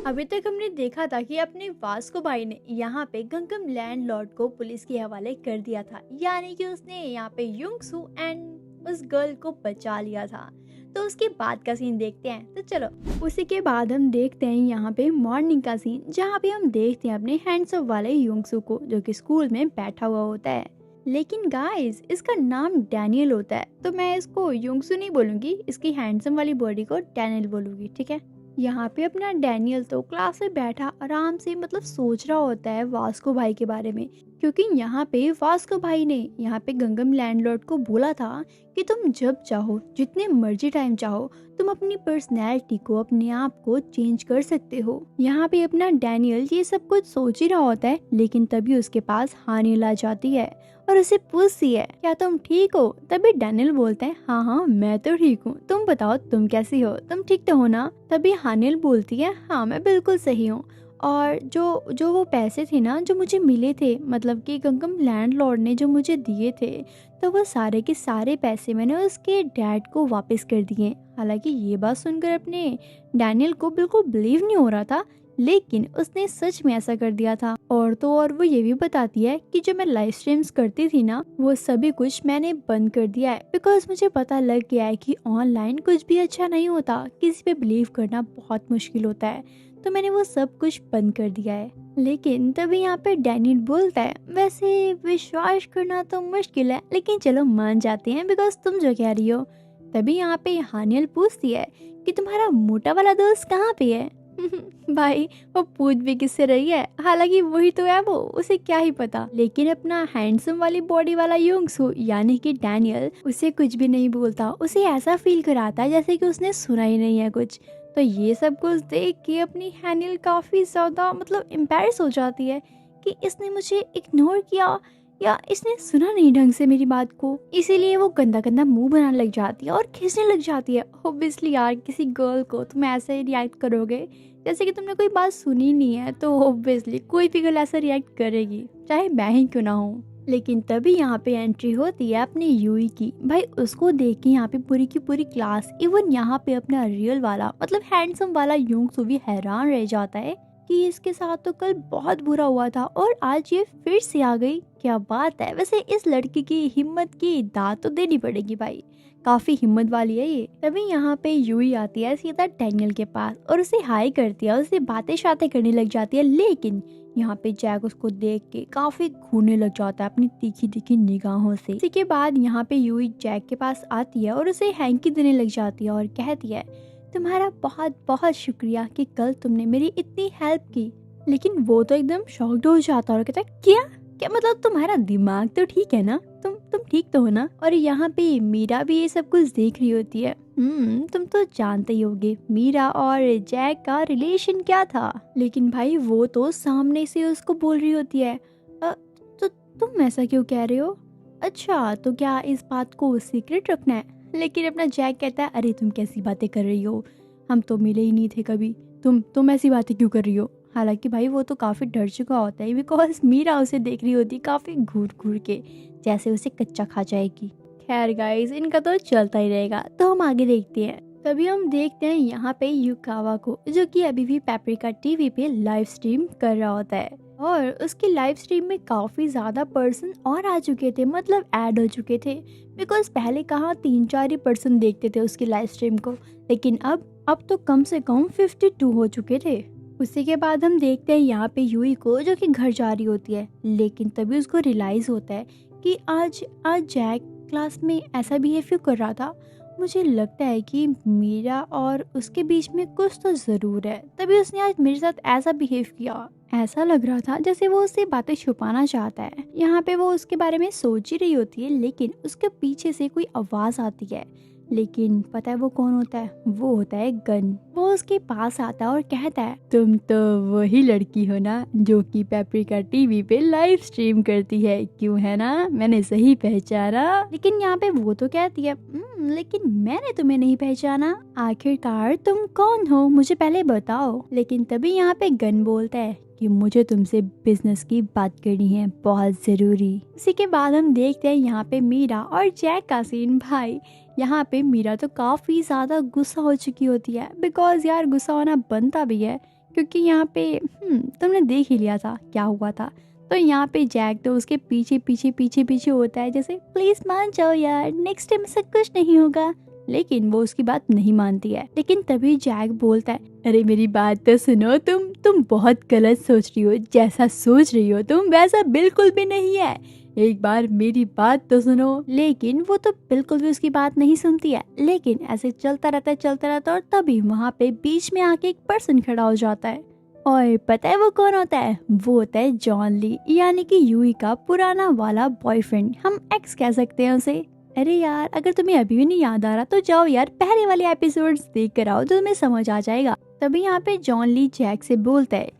अभी तक हमने देखा था कि अपने वास्को भाई ने यहाँ पे गंगम लैंडलॉर्ड को पुलिस के हवाले कर दिया था, यानी कि उसने यहाँ पे युंगसू एंड उस गर्ल को बचा लिया था। तो उसके बाद का सीन देखते हैं। तो चलो, उसी के बाद हम देखते हैं यहाँ पे मॉर्निंग का सीन, जहाँ पे हम देखते हैं अपने हैंडसम वाले युंगसू को, जो कि स्कूल में बैठा हुआ होता है। लेकिन गाइस, इसका नाम डैनियल होता है, तो मैं इसको युंगसू नहीं बोलूंगी, इसकी हैंडसम वाली बॉडी को डैनियल बोलूंगी, ठीक है। यहाँ पे अपना डैनियल तो क्लास में बैठा आराम से मतलब सोच रहा होता है वास्को भाई के बारे में, क्योंकि यहाँ पे वास्को भाई ने यहाँ पे गंगम लैंडलॉर्ड को बोला था कि तुम जब चाहो, जितने मर्जी टाइम चाहो, तुम अपनी पर्सनैलिटी को, अपने आप को चेंज कर सकते हो। यहाँ पे अपना डैनियल ये सब कुछ सोच ही रहा होता है, लेकिन तभी उसके पास हानिल आ जाती है और उसे पूछती है, क्या तुम ठीक हो? तभी डैनियल बोलता है, हाँ हाँ मैं तो ठीक हूँ, तुम बताओ तुम कैसी हो, तुम ठीक तो हो ना? तभी हानिल बोलती है, हाँ मैं बिल्कुल सही हूँ। और जो जो वो पैसे थे ना जो मुझे मिले थे, मतलब कि गंगम लैंडलॉर्ड ने जो मुझे दिए थे, तो वो सारे के सारे पैसे मैंने उसके डैड को वापस कर दिए। हालांकि ये बात सुनकर अपने डैनियल को बिल्कुल बिलीव नहीं हो रहा था, लेकिन उसने सच में ऐसा कर दिया था। और तो और वो ये भी बताती है कि जो मैं लाइव स्ट्रीम्स करती थी ना, वो सभी कुछ मैंने बंद कर दिया है, बिकॉज मुझे पता लग गया है कि ऑनलाइन कुछ भी अच्छा नहीं होता, किसी पे बिलीव करना बहुत मुश्किल होता है, तो मैंने वो सब कुछ बंद कर दिया है। लेकिन तभी यहाँ पे डैनियल बोलता है, वैसे विश्वास करना तो मुश्किल है, लेकिन चलो मान जाते हैं बिकॉज तुम जो कह रही हो। तभी यहाँ पे हानियल पूछती है कि तुम्हारा मोटा वाला दोस्त कहाँ पे है? भाई, वो पूछ भी किससे रही है, हालांकि वही तो है वो, उसे क्या ही पता। लेकिन अपना हैंडसम वाली बॉडी वाला युंगसू यानी कि डैनियल उसे कुछ भी नहीं बोलता, उसे ऐसा फील कराता है जैसे कि उसने सुना ही नहीं है कुछ। तो ये सब कुछ देख के अपनी हैनिल काफी ज्यादा मतलब एम्बैरेस हो जाती है कि इसने मुझे इग्नोर किया या इसने सुना नहीं ढंग से मेरी बात को, इसीलिए वो गंदा गंदा मुंह बनाने लग जाती है और खींचने लग जाती है। ऑब्वियसली यार, किसी गर्ल को तुम ऐसे ही रिएक्ट करोगे जैसे कि तुमने कोई बात सुनी नहीं है, तो ऑब्वियसली कोई भी गर्ल ऐसा रिएक्ट करेगी, चाहे मैं ही क्यों ना हूँ। लेकिन तभी यहाँ पे एंट्री होती है अपने यूई की। भाई, उसको देख के यहाँ पे पूरी की पूरी क्लास, इवन यहाँ पे अपना रियल वाला मतलब हैंडसम वाला युंगसू भी हैरान रह जाता है कि इसके साथ तो कल बहुत बुरा हुआ था और आज ये फिर से आ गई, क्या बात है। वैसे इस लड़की की हिम्मत की दाद तो देनी पड़ेगी भाई, काफी हिम्मत वाली है ये। तभी यहाँ पे यूई आती है सीधा डैनियल के पास और उसे हाई करती है, उससे बातें शातें करने लग जाती है। लेकिन यहाँ पे जैक उसको देख के काफी घूरने लग जाता है अपनी तीखी तीखी निगाहों से। इसी के बाद यहाँ पे यूई जैक के पास आती है और उसे हैंकी देने लग जाती है और कहती है, तुम्हारा बहुत बहुत शुक्रिया कि कल तुमने मेरी इतनी हेल्प की। लेकिन वो तो एकदम शॉक्ड हो जाता है और कहता है, क्या क्या मतलब तुम्हारा दिमाग तो ठीक है ना, तुम ठीक तो हो ना? और यहाँ पे मीरा भी ये सब कुछ देख रही होती है। तुम तो जानते ही होगे मीरा और जैक का रिलेशन क्या था। लेकिन भाई वो तो सामने से उसको बोल रही होती है, तो तुम ऐसा क्यों कह रहे हो? अच्छा, तो क्या इस बात को सीक्रेट रखना है? लेकिन अपना जैक कहता है, अरे तुम कैसी बातें कर रही हो, हम तो मिले ही नहीं थे कभी, तुम ऐसी बातें क्यों कर रही हो? हालांकि भाई वो तो काफ़ी डर चुका होता है, बिकॉज मीरा उसे देख रही होती काफ़ी घूर घूर के, जैसे उसे कच्चा खा जाएगी। खैर गाइस, इनका तो चलता ही रहेगा, तो हम आगे देखते हैं। तभी हम देखते हैं यहाँ पे युकावा को, जो कि अभी भी पेपरिका टीवी पे लाइव स्ट्रीम कर रहा होता है। और उसकी लाइव स्ट्रीम में काफ़ी ज़्यादा पर्सन और आ चुके थे, मतलब ऐड हो चुके थे, बिकॉज पहले कहाँ 3-4 ही पर्सन देखते थे उसकी लाइव स्ट्रीम को, लेकिन अब तो कम से कम 52 हो चुके थे। उसी के बाद हम देखते हैं यहाँ पे यूई को, जो कि घर जा रही होती है, लेकिन तभी उसको रियलाइज़ होता है कि आज जैक क्लास में ऐसा बिहेव क्यों कर रहा था। मुझे लगता है कि मीरा और उसके बीच में कुछ तो ज़रूर है, तभी उसने आज मेरे साथ ऐसा बिहेव किया। ऐसा लग रहा था जैसे वो उससे बातें छुपाना चाहता है। यहाँ पे वो उसके बारे में सोच ही रही होती है, लेकिन उसके पीछे से कोई आवाज़ आती है। लेकिन पता है वो कौन होता है? वो होता है गन। वो उसके पास आता है और कहता है, तुम तो वही लड़की हो ना जो कि पेपरिका टीवी पे लाइव स्ट्रीम करती है, क्यों है ना? मैंने सही पहचाना? लेकिन यहाँ पे वो तो कहती है, लेकिन मैंने तुम्हें नहीं पहचाना, आखिरकार तुम कौन हो, मुझे पहले बताओ। लेकिन तभी यहाँ पे गन बोलता है कि मुझे तुमसे बिजनेस की बात करनी है, बहुत जरूरी। इसी के बाद हम देखते हैं यहाँ पे मीरा और जैक का सीन। भाई, यहाँ पे मीरा तो काफ़ी ज़्यादा गुस्सा हो चुकी होती है, बिकॉज यार गुस्सा होना बनता भी है क्योंकि यहाँ पे तुमने देख ही लिया था क्या हुआ था। तो यहाँ पे जैक तो उसके पीछे पीछे पीछे पीछे होता है, जैसे प्लीज मान जाओ यार, नेक्स्ट टाइम ऐसा कुछ नहीं होगा। लेकिन वो उसकी बात नहीं मानती है। लेकिन तभी जैक बोलता है, अरे मेरी बात तो सुनो, तुम बहुत गलत सोच रही हो, जैसा सोच रही हो तुम वैसा बिल्कुल भी नहीं है, एक बार मेरी बात तो सुनो। लेकिन वो तो बिल्कुल भी उसकी बात नहीं सुनती है। लेकिन ऐसे चलता रहता है और तभी वहाँ पे बीच में आके एक पर्सन खड़ा हो जाता है। और पता है वो कौन होता है? वो होता है जॉन ली, यानी कि यूई का पुराना वाला बॉयफ्रेंड, हम एक्स कह सकते हैं उसे। अरे यार, अगर तुम्हें अभी भी नहीं याद आ रहा तो जाओ यार पहले वाले एपिसोड्स देख कर आओ तो तुम्हें समझ आ जाएगा। तभी यहाँ पे जॉन ली जैक से बोलता है,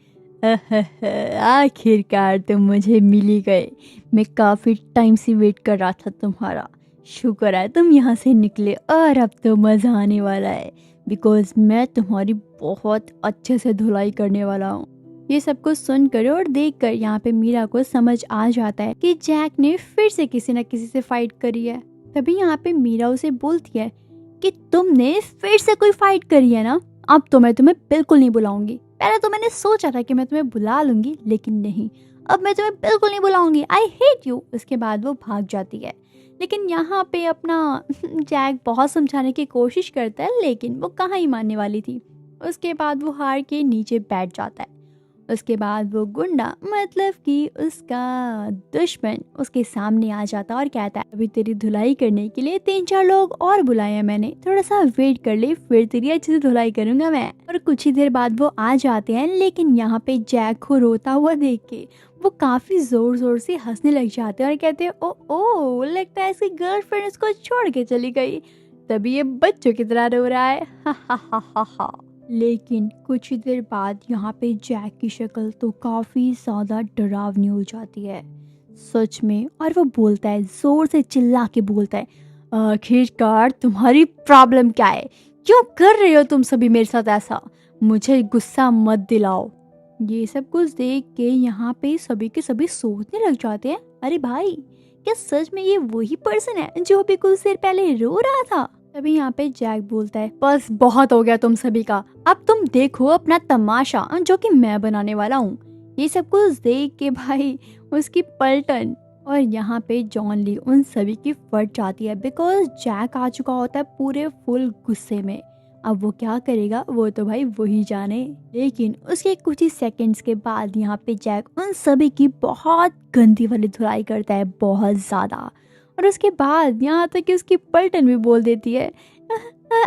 आखिरकार तुम मुझे मिल ही गए, मैं काफी टाइम से वेट कर रहा था तुम्हारा, शुक्र है तुम यहाँ से निकले और अब तो मजा आने वाला है, बिकॉज मैं तुम्हारी बहुत अच्छे से धुलाई करने वाला हूँ। ये सब कुछ सुनकर और देखकर यहाँ पे मीरा को समझ आ जाता है कि जैक ने फिर से किसी न किसी से फाइट करी है। तभी यहाँ पे मीरा उसे बोलती है कि तुमने फिर से कोई फाइट करी है ना, अब तो मैं तुम्हें बिल्कुल नहीं बुलाऊंगी। पहले तो मैंने सोचा था कि मैं तुम्हें बुला लूंगी, लेकिन नहीं, अब मैं तुम्हें बिल्कुल नहीं बुलाऊंगी, आई हेट यू। उसके बाद वो भाग जाती है। लेकिन यहाँ पे अपना जैक बहुत समझाने की कोशिश करता है, लेकिन वो कहाँ ही मानने वाली थी। उसके बाद वो हार के नीचे बैठ जाता है। उसके बाद वो गुंडा, मतलब कि उसका दुश्मन, उसके सामने आ जाता और कहता है, अभी तेरी धुलाई करने के लिए 3-4 लोग और बुलाए हैं मैंने, थोड़ा सा वेट कर ले, फिर तेरी अच्छे से धुलाई करूंगा मैं। और कुछ ही देर बाद वो आ जाते हैं। लेकिन यहाँ पे जैक को रोता हुआ देख के वो काफी जोर जोर से हंसने लग जाते हैं और कहते हैं, ओ लगता है इसकी गर्लफ्रेंड इसको छोड़ के चली गई, तभी ये बच्चों की तरह रो रहा है, हा हा हा हा हा। लेकिन कुछ ही देर बाद यहाँ पे जैक की शक्ल तो काफी ज्यादा डरावनी हो जाती है, सच में। और वो बोलता है, जोर से चिल्ला के बोलता है, आखिरकार तुम्हारी प्रॉब्लम क्या है, क्यों कर रहे हो तुम सभी मेरे साथ ऐसा, मुझे गुस्सा मत दिलाओ। ये सब कुछ देख के यहाँ पे सभी के सभी सोचने लग जाते हैं, अरे भाई, क्या सच में ये वही पर्सन है जो अभी कुछ देर पहले रो रहा था? तभी यहाँ पे जैक बोलता है, बस बहुत हो गया तुम सभी का, अब तुम देखो अपना तमाशा जो कि मैं बनाने वाला हूँ। ये सब कुछ देख के भाई उसकी पलटन और यहाँ पे जॉन ली उन सभी की फट जाती है, बिकॉज जैक आ चुका होता है पूरे फुल गुस्से में। अब वो क्या करेगा वो तो भाई वही जाने। लेकिन उसके कुछ ही सेकंड्स के बाद यहाँ पे जैक उन सभी की बहुत गंदी वाली धुलाई करता है, बहुत ज्यादा। और उसके बाद यहाँ तक कि उसकी पलटन भी बोल देती है,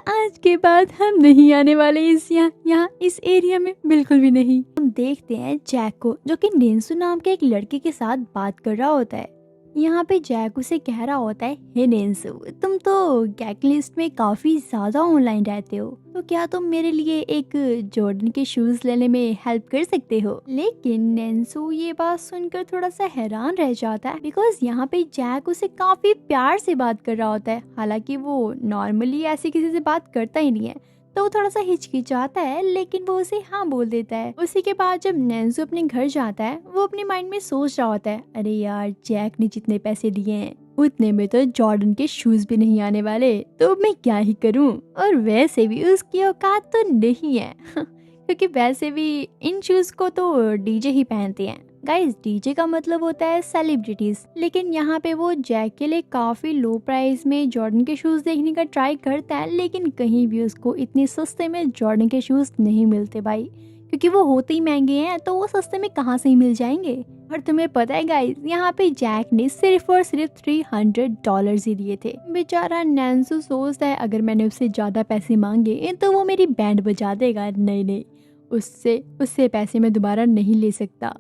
आज के बाद हम नहीं आने वाले इस यहाँ इस एरिया में, बिल्कुल भी नहीं। हम देखते हैं जैक को, जो कि नेंसू नाम के एक लड़के के साथ बात कर रहा होता है। यहाँ पे जैक उसे कह रहा होता है, हे नेंसू, तुम तो गैक लिस्ट में काफी ज्यादा ऑनलाइन रहते हो, तो क्या तुम मेरे लिए एक जॉर्डन के शूज लेने में हेल्प कर सकते हो? लेकिन नेंसू ये बात सुनकर थोड़ा सा हैरान रह जाता है, बिकॉज यहाँ पे जैक उसे काफी प्यार से बात कर रहा होता है। हालांकि वो नॉर्मली ऐसे किसी से बात करता ही नहीं है, तो वो थोड़ा सा हिचकिचाता है, लेकिन वो उसे हाँ बोल देता है। उसी के बाद जब नेंसू अपने घर जाता है, वो अपने माइंड में सोच रहा होता है, अरे यार, जैक ने जितने पैसे दिए हैं उतने में तो जॉर्डन के शूज भी नहीं आने वाले, तो मैं क्या ही करूं। और वैसे भी उसकी औकात तो नहीं है क्योंकि वैसे भी इन शूज को तो डीजे ही पहनते हैं। गाइस, डीजे का मतलब होता है सेलिब्रिटीज। लेकिन यहाँ पे वो जैक के लिए काफी लो प्राइस में जॉर्डन के शूज देखने का ट्राई करता है, लेकिन कहीं भी उसको इतने सस्ते में जॉर्डन के शूज नहीं मिलते भाई, क्योंकि वो होते ही महंगे हैं, तो वो सस्ते में कहाँ से ही मिल जाएंगे। और तुम्हें पता है गाइस, यहाँ पे जैक ने सिर्फ और सिर्फ $300 ही दिए थे। बेचारा नैन्सू सोचता है, अगर मैंने उससे ज्यादा पैसे मांगे तो वो मेरी बैंड बजा देगा। नहीं, उससे पैसे मैं दोबारा नहीं ले सकता।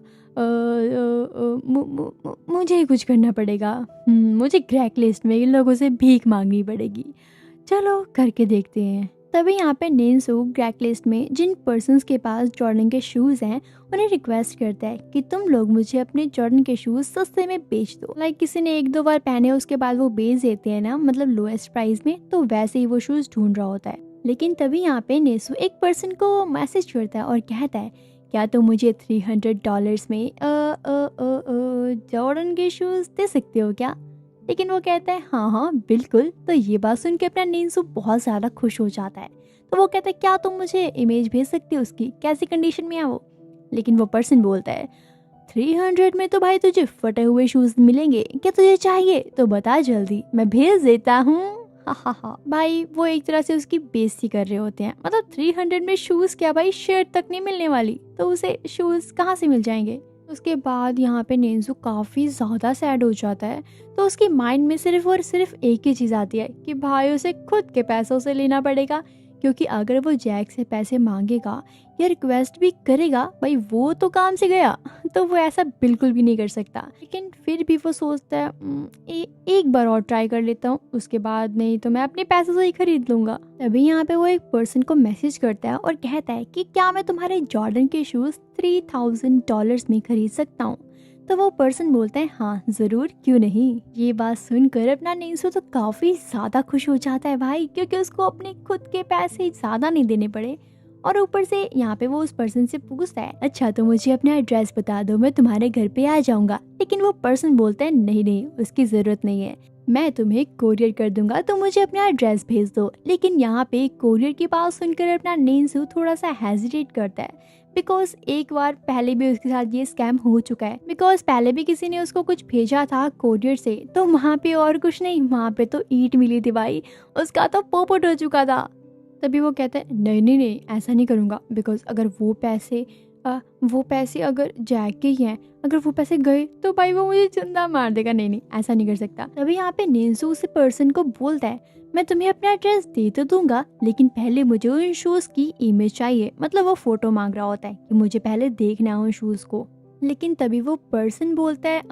मुझे ही कुछ करना पड़ेगा। मुझे क्रैक लिस्ट में इन लोगों से भीख मांगनी पड़ेगी। चलो करके देखते हैं। तभी यहाँ पे नेंसू क्रैक लिस्ट में जिन पर्सन्स के पास जॉर्डन के शूज़ हैं उन्हें रिक्वेस्ट करता है कि तुम लोग मुझे अपने जॉर्डन के शूज़ सस्ते में बेच दो। लाइक किसी ने 1-2 बार पहने उसके बाद वो बेच देते हैं ना, मतलब लोएस्ट प्राइस में, तो वैसे ही वो शूज़ ढूंढ रहा होता है। लेकिन तभी यहाँ पे नेंसू एक पर्सन को मैसेज करता है और कहता है, क्या तुम मुझे $300 में जॉर्डन के शूज़ दे सकते हो क्या? लेकिन वो कहता है, हाँ बिल्कुल। तो ये बात सुन के अपना नेंसू बहुत ज़्यादा खुश हो जाता है। तो वो कहता है क्या तुम मुझे इमेज भेज सकती हो उसकी, कैसी कंडीशन में है वो। लेकिन वो पर्सन बोलता है 300 में तो भाई तुझे फटे हुए शूज मिलेंगे, क्या तुझे चाहिए तो बता जल्दी, मैं भेज देता हूँ। हा हा हा। भाई वो एक तरह से उसकी बेइज्जती कर रहे होते हैं, मतलब 300 में शूज क्या भाई, शर्ट तक नहीं मिलने वाली, तो उसे शूज कहाँ से मिल जाएंगे। उसके बाद यहाँ पे नेंसू काफ़ी ज़्यादा सैड हो जाता है। तो उसके माइंड में सिर्फ और सिर्फ एक ही चीज़ आती है कि भाई उसे खुद के पैसों से लेना पड़ेगा, क्योंकि अगर वो जैक से पैसे मांगेगा या रिक्वेस्ट भी करेगा भाई वो तो काम से गया, तो वो ऐसा बिल्कुल भी नहीं कर सकता। लेकिन फिर भी वो सोचता है एक बार और ट्राई कर लेता हूँ, उसके बाद नहीं तो मैं अपने पैसों से ही खरीद लूँगा। तभी यहाँ पे वो एक पर्सन को मैसेज करता है और कहता है कि क्या मैं तुम्हारे जॉर्डन के शूज़ $3000 में खरीद सकता हूँ। तो वो पर्सन बोलता है हाँ ज़रूर, क्यों नहीं। ये बात सुनकर अपना नेंसू तो काफ़ी ज़्यादा खुश हो जाता है भाई, क्योंकि उसको अपने खुद के पैसे ज़्यादा नहीं देने पड़े। और ऊपर से यहाँ पे वो उस पर्सन से पूछता है अच्छा तो मुझे अपना एड्रेस बता दो, मैं तुम्हारे घर पे आ जाऊँगा। लेकिन वो पर्सन बोलता है नहीं नहीं, उसकी ज़रूरत नहीं है, मैं तुम्हें कोरियर कर दूंगा, तो मुझे अपना एड्रेस भेज दो। लेकिन यहाँ पे कोरियर की बात सुनकर अपना नेंसू थोड़ा सा हेजिटेट करता है, बिकॉज एक बार पहले भी उसके साथ ये स्कैम हो चुका है। बिकॉज पहले भी किसी ने उसको कुछ भेजा था कोरियर से, तो वहाँ पे और कुछ नहीं, वहाँ पे तो ईंट मिली थी भाई, उसका तो पोपट हो चुका था। तभी वो कहता है नहीं नहीं नहीं, ऐसा नहीं करूँगा, बिकॉज अगर वो पैसे अगर जैक के ही हैं, अगर वो पैसे गए तो भाई वो मुझे जिंदा मार देगा, नहीं नहीं ऐसा नहीं कर सकता। तभी यहाँ पे नेंसू उस पर्सन को बोलता है मैं तुम्हें अपना एड्रेस दे तो दूंगा, लेकिन पहले मुझे उन शूज़ की इमेज चाहिए। मतलब वो फोटो मांग रहा होता है कि मुझे पहले देखना है उन शूज़ को। लेकिन तभी वो पर्सन बोलता है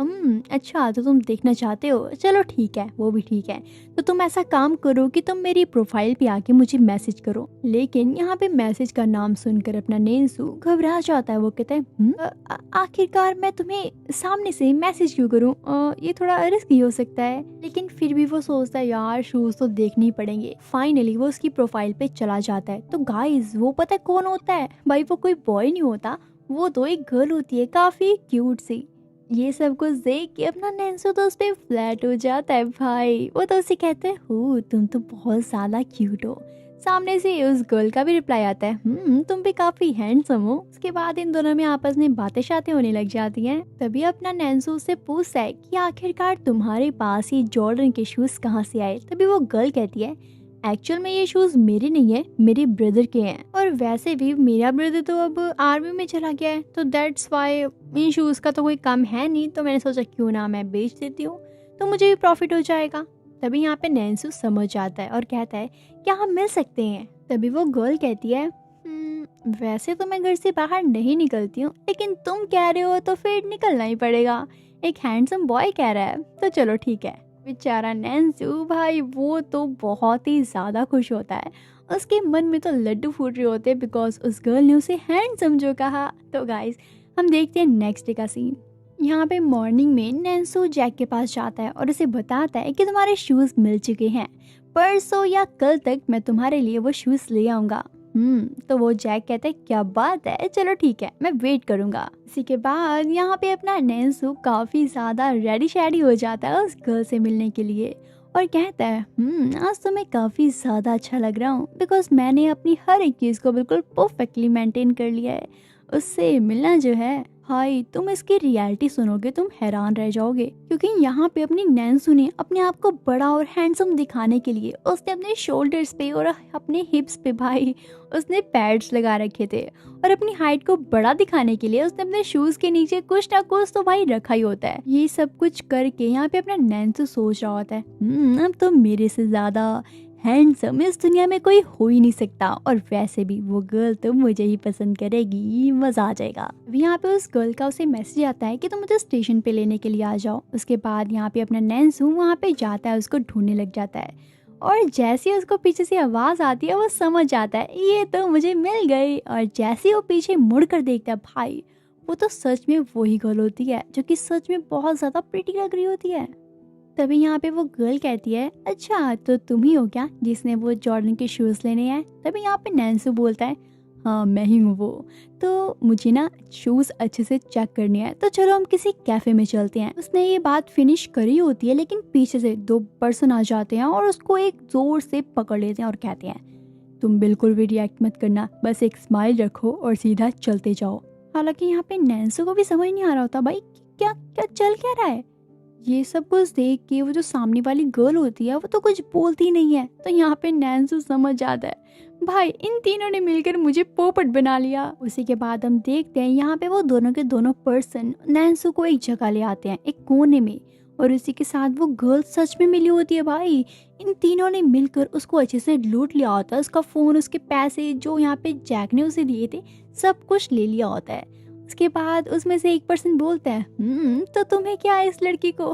अच्छा तो तुम देखना चाहते हो, चलो ठीक है, वो भी ठीक है, तो तुम ऐसा काम करो कि तुम मेरी प्रोफाइल पे आके मुझे मैसेज करो। लेकिन यहाँ पे मैसेज का नाम सुनकर अपना नेंसू घबरा जाता है। वो कहता है आखिरकार मैं तुम्हें सामने से मैसेज क्यों करूँ, ये थोड़ा रिस्की हो सकता है। लेकिन फिर भी वो सोचता है यार शूज तो देखने ही पड़ेंगे। फाइनली वो उसकी प्रोफाइल पे चला जाता है। तो गाइज वो पता है कौन होता है भाई, वो कोई बॉय नहीं होता, वो तो एक गर्ल होती है काफी क्यूट सी। ये सब कुछ देख के अपना नेंसू तो उस पे फ्लैट हो जाता है भाई। वो तो उसे कहते हैं हो तुम तो बहुत ज्यादा क्यूट हो। सामने से उस गर्ल का भी रिप्लाई आता है तुम भी काफी हैंडसम हो। उसके बाद इन दोनों में आपस में बातें शातें होने लग जाती हैं। तभी अपना नेंसू से पूछता है कि आखिरकार तुम्हारे पास ये जॉर्डन के शूज कहाँ से आए। तभी वो गर्ल कहती है एक्चुअल में ये शूज मेरे नहीं है, मेरे ब्रदर के हैं, और वैसे भी मेरा ब्रदर तो अब आर्मी में चला गया है, तो दैट्स वाई इन शूज का तो कोई कम है नहीं, तो मैंने सोचा क्यों ना मैं बेच देती हूँ, तो मुझे भी प्रॉफिट हो जाएगा। तभी यहाँ पे नेंसू समझ जाता है और कहता है क्या हम मिल सकते हैं। तभी वो गर्ल कहती है वैसे तो मैं घर से बाहर नहीं निकलती हूँ, लेकिन तुम कह रहे हो तो फिर निकलना ही पड़ेगा, एक हैंडसम बॉय कह रहा है, तो चलो ठीक है। बेचारा नेंसू भाई वो तो बहुत ही ज़्यादा खुश होता है, उसके मन में तो लड्डू फूट रहे होते हैं, बिकॉज उस गर्ल ने उसे हैंडसम जो कहा। तो गाइस हम देखते हैं नेक्स्ट डे का सीन। यहाँ पे मॉर्निंग में नेंसू जैक के पास जाता है और उसे बताता है कि तुम्हारे शूज़ मिल चुके हैं, परसों या कल तक मैं तुम्हारे लिए वो शूज़ ले आऊँगा। तो वो जैक कहता है क्या बात है, चलो ठीक है मैं वेट करूंगा। इसी के बाद यहाँ पे अपना नेंसू काफी ज्यादा रेडी शेडी हो जाता है उस गर्ल से मिलने के लिए और कहता है आज तो मैं काफी ज्यादा अच्छा लग रहा हूँ, बिकॉज मैंने अपनी हर एक चीज को बिल्कुल परफेक्टली मेंटेन कर लिया है। उससे मिलना जो है भाई, तुम इसकी रियलिटी सुनोगे तुम हैरान रह जाओगे, क्योंकि यहाँ पे अपनी नेंसू ने अपने आप को बड़ा और हैंडसम दिखाने के लिए उसने अपने शोल्डर्स पे और अपने हिप्स पे भाई उसने पैड्स लगा रखे थे, और अपनी हाइट को बड़ा दिखाने के लिए उसने अपने शूज के नीचे कुछ ना कुछ तो भाई रखा ही होता है। ये सब कुछ करके यहाँ पे अपना नेंसू सोच रहा होता है अब तो मेरे से ज्यादा हैंडसम इस दुनिया में कोई हो ही नहीं सकता, और वैसे भी वो गर्ल तो मुझे ही पसंद करेगी, मजा आ जाएगा। अभी यहाँ पे उस गर्ल का उसे मैसेज आता है कि तुम मुझे स्टेशन पे लेने के लिए आ जाओ। उसके बाद यहाँ पे अपना नेंसू वहाँ पे जाता है, उसको ढूंढने लग जाता है, और जैसे उसको पीछे से आवाज आती है वो समझ जाता है ये तो मुझे मिल गई। और जैसे वो पीछे मुड़ कर देखता है भाई वो तो सच में वही गर्ल होती है जो कि सच में बहुत ज्यादा प्रिटी लग रही होती है। तभी यहाँ पे वो गर्ल कहती है अच्छा तो तुम ही हो क्या जिसने वो जॉर्डन के शूज़ लेने आए। तभी यहाँ पे नेंसू बोलता है हाँ मैं ही हूँ वो, तो मुझे ना शूज़ अच्छे से चेक करने हैं, तो चलो हम किसी कैफ़े में चलते हैं। उसने ये बात फिनिश करी होती है, लेकिन पीछे से दो पर्सन आ जाते हैं और उसको एक जोर से पकड़ लेते हैं और कहते हैं तुम बिल्कुल भी रिएक्ट मत करना, बस एक स्माइल रखो और सीधा चलते जाओ। हालांकि यहाँ पे नैन्सी को भी समझ नहीं आ रहा होता भाई कि क्या क्या चल क्या रहा है। ये सब कुछ देख के वो जो सामने वाली गर्ल होती है वो तो कुछ बोलती नहीं है। तो यहाँ पे नैन्सी समझ जाता है भाई इन तीनों ने मिलकर मुझे पोपट बना लिया। उसी के बाद हम देखते हैं यहाँ पे वो दोनों के दोनों पर्सन नैन्सी को एक जगह ले आते हैं, एक कोने में, और उसी के साथ वो गर्ल सच में मिली होती है भाई। इन तीनों ने मिलकर उसको अच्छे से लूट लिया होता है, उसका फोन, उसके पैसे जो यहाँ पे जैक ने उसे दिए थे, सब कुछ ले लिया होता है। उसके बाद उसमें से एक पर्सन बोलता है तो तुम्हें क्या है, इस लड़की को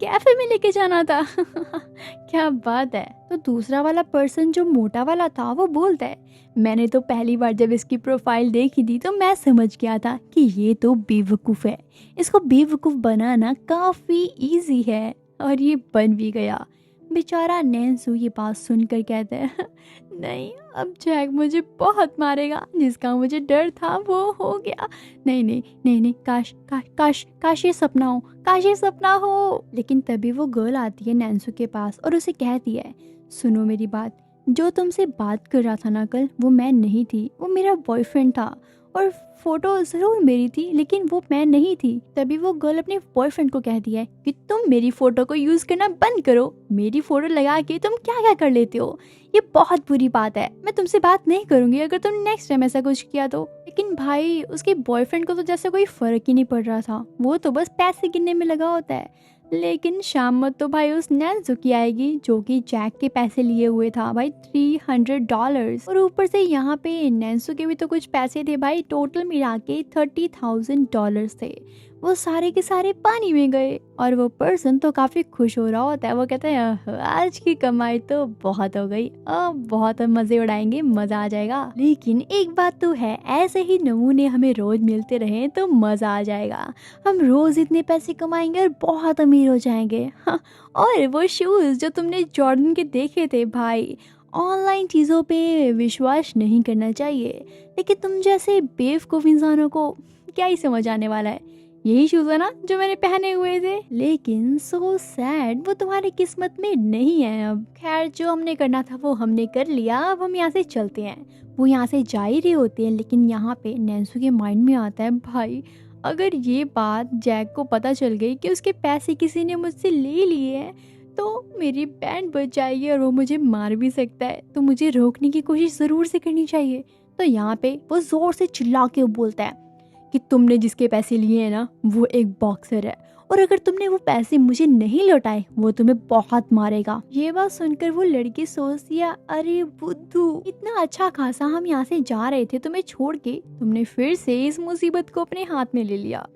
कैफे में लेके जाना था क्या बात है। तो दूसरा वाला पर्सन जो मोटा वाला था वो बोलता है मैंने तो पहली बार जब इसकी प्रोफाइल देखी थी तो मैं समझ गया था कि ये तो बेवकूफ़ है, इसको बेवकूफ़ बनाना काफ़ी इजी है, और ये बन भी गया। बेचारा नैन्सी ये बात सुनकर कहता है नहीं, अब जैक मुझे बहुत मारेगा, जिसका मुझे डर था वो हो गया। नहीं नहीं नहीं नहीं, काश काश काश काश ये सपना हो, काश ये सपना हो। लेकिन तभी वो गर्ल आती है नैन्सी के पास और उसे कहती है सुनो मेरी बात, जो तुमसे बात कर रहा था ना कल, वो मैं नहीं थी, वो मेरा बॉयफ्रेंड था, और फोटो जरूर मेरी थी लेकिन वो मैं नहीं थी। तभी वो गर्ल अपने बॉयफ्रेंड को कहती है कि तुम मेरी फोटो को यूज करना बंद करो, मेरी फोटो लगा के तुम क्या क्या कर लेते हो, ये बहुत बुरी बात है, मैं तुमसे बात नहीं करूंगी अगर तुम नेक्स्ट टाइम ऐसा कुछ किया तो। लेकिन भाई उसके बॉयफ्रेंड को तो जैसे कोई फर्क ही नहीं पड़ रहा था, वो तो बस पैसे गिनने में लगा होता है। लेकिन शाम तो भाई उस नैन्सी की आएगी जो कि जैक के पैसे लिए हुए था भाई $300, और ऊपर से यहाँ पे नैन्सी के भी तो कुछ पैसे थे भाई, टोटल मिला के $30,000 थे, वो सारे के सारे पानी में गए। और वो पर्सन तो काफी खुश हो रहा होता है, वो कहता है आज की कमाई तो बहुत हो गई, अब बहुत मजे उड़ाएंगे, मजा आ जाएगा। लेकिन एक बात तो है, ऐसे ही नमूने हमें रोज मिलते रहे तो मजा आ जाएगा, हम रोज इतने पैसे कमाएंगे और बहुत अमीर हो जाएंगे। हाँ, और वो शूज जो तुमने जॉर्डन के देखे थे भाई, ऑनलाइन चीज़ों पे विश्वास नहीं करना चाहिए, लेकिन तुम जैसे बेवकूफ़ इंसानों को क्या ही समझ आने वाला है, यही शूज है ना जो मैंने पहने हुए थे। लेकिन सो सैड, वो तुम्हारी किस्मत में नहीं है। अब खैर जो हमने करना था वो हमने कर लिया, अब हम यहाँ से चलते हैं। वो यहाँ से जा ही रहे होते हैं, लेकिन यहाँ पे नैन्सी के माइंड में आता है भाई अगर ये बात जैक को पता चल गई कि उसके पैसे किसी ने मुझसे ले लिए हैं तो मेरी बैंड बच जाएगी और वो मुझे मार भी सकता है, तो मुझे रोकने की कोशिश ज़रूर से करनी चाहिए। तो यहाँ पे वो ज़ोर से चिल्ला के बोलता है कि तुमने जिसके पैसे लिए हैं ना वो एक बॉक्सर है, और अगर तुमने वो पैसे मुझे नहीं लौटाए वो तुम्हें बहुत मारेगा। ये बात सुनकर वो लड़की सोचती है अरे बुद्धू, इतना अच्छा खासा हम यहाँ से जा रहे थे तुम्हें छोड़ के, तुमने फिर से इस मुसीबत को अपने हाथ में ले लिया।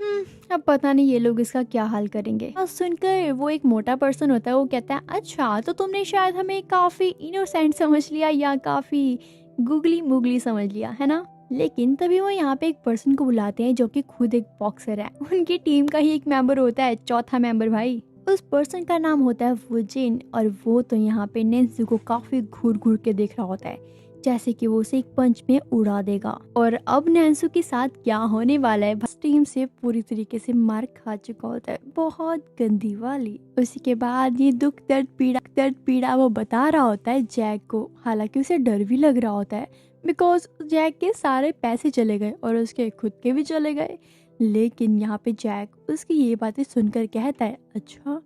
अब पता नहीं ये लोग इसका क्या हाल करेंगे। बस सुनकर वो एक मोटा पर्सन होता है, वो कहता है अच्छा तो तुमने शायद हमें काफी इनोसेंट समझ लिया या काफी गुगली मुगली समझ लिया है ना। लेकिन तभी वो यहाँ पे एक पर्सन को बुलाते हैं जो कि खुद एक बॉक्सर है, उनकी टीम का ही एक मेंबर होता है, चौथा मेंबर भाई। उस पर्सन का नाम होता है वुजिन, और वो तो यहाँ पे नैन्सी को काफी घूर घूर के देख रहा होता है जैसे कि वो उसे एक पंच में उड़ा देगा। और अब नैन्सी के साथ क्या होने वाला है, टीम से पूरी तरीके से मार खा चुका होता है, बहुत गंदी वाली। उसी के बाद ये दुख दर्द पीड़ा वो बता रहा होता है जैक को, हालांकि उसे डर भी लग रहा होता है बिकॉज जैक के सारे पैसे चले गए और उसके खुद के भी चले गए। लेकिन यहाँ पे जैक उसकी ये बातें सुनकर कहता है अच्छा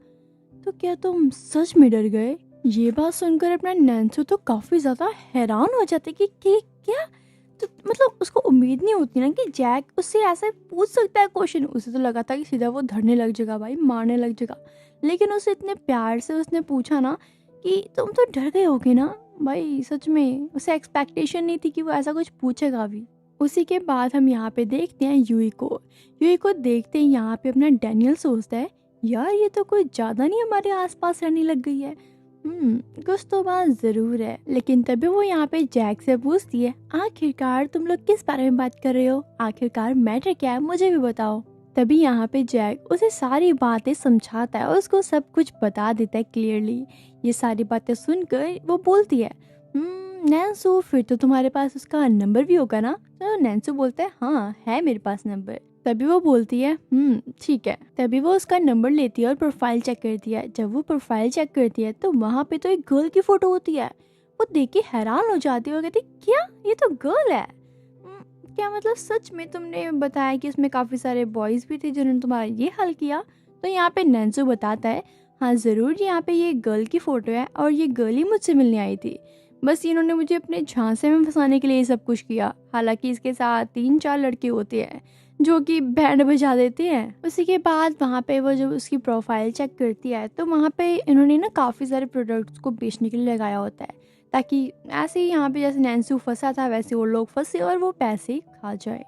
तो क्या तुम सच में डर गए। ये बात सुनकर अपना नैन्सी तो काफी ज्यादा हैरान हो जाते कि क्या, तो मतलब उसको उम्मीद नहीं होती ना कि जैक उससे ऐसे पूछ सकता है क्वेश्चन। उसे तो लगा था कि सीधा वो धरने लग जाएगा भाई, मारने लग जाएगा, लेकिन उसे इतने प्यार से उसने पूछा ना कि तुम तो डर गए होगे ना भाई। सच में उसे एक्सपेक्टेशन नहीं थी कि वो ऐसा कुछ पूछेगा भी। उसी के बाद हम यहाँ पे देखते हैं यूई को देखते ही यहाँ पे अपना डैनियल सोचता है यार ये तो कोई ज्यादा नहीं हमारे आसपास रहने लग गई है, कुछ तो बात जरूर है। लेकिन तभी वो यहाँ पे जैक से पूछती है आखिरकार तुम लोग किस बारे में बात कर रहे हो, आखिरकार मैटर क्या है मुझे भी बताओ। तभी यहाँ पे जैक उसे सारी बातें समझाता है और उसको सब कुछ बता देता है क्लियरली। ये सारी बातें सुनकर वो बोलती है नैन्सी फिर तो तुम्हारे पास उसका नंबर भी होगा ना। तो नैन्सी बोलता है हाँ है मेरे पास नंबर। तभी वो बोलती है ठीक है। तभी वो उसका नंबर लेती है और प्रोफाइल चेक करती है। जब वो प्रोफाइल चेक करती है तो वहाँ पे तो एक गर्ल की फोटो होती है। वो देख के हैरान हो जाती है और कहती क्या ये तो गर्ल है। क्या मतलब सच में तुमने बताया कि इसमें काफ़ी सारे बॉयज़ भी थे जिन्होंने तुम्हारा ये हाल किया? तो यहाँ पे नेंसू बताता है हाँ ज़रूर, यहाँ पे ये गर्ल की फ़ोटो है और ये गर्ल ही मुझसे मिलने आई थी। बस इन्होंने मुझे अपने झांसे में फंसाने के लिए ये सब कुछ किया। हालांकि इसके साथ 3-4 लड़के होते हैं जो कि बैंड बजा देते हैं। उसी के बाद वहाँ पे वो जब उसकी प्रोफाइल चेक करती है तो वहाँ पे इन्होंने ना काफ़ी सारे प्रोडक्ट्स को बेचने के लिए लगाया होता है, ताकि ऐसे ही यहाँ पे जैसे नैन्सी फंसा था वैसे वो लोग फंसे और वो पैसे खा जाए।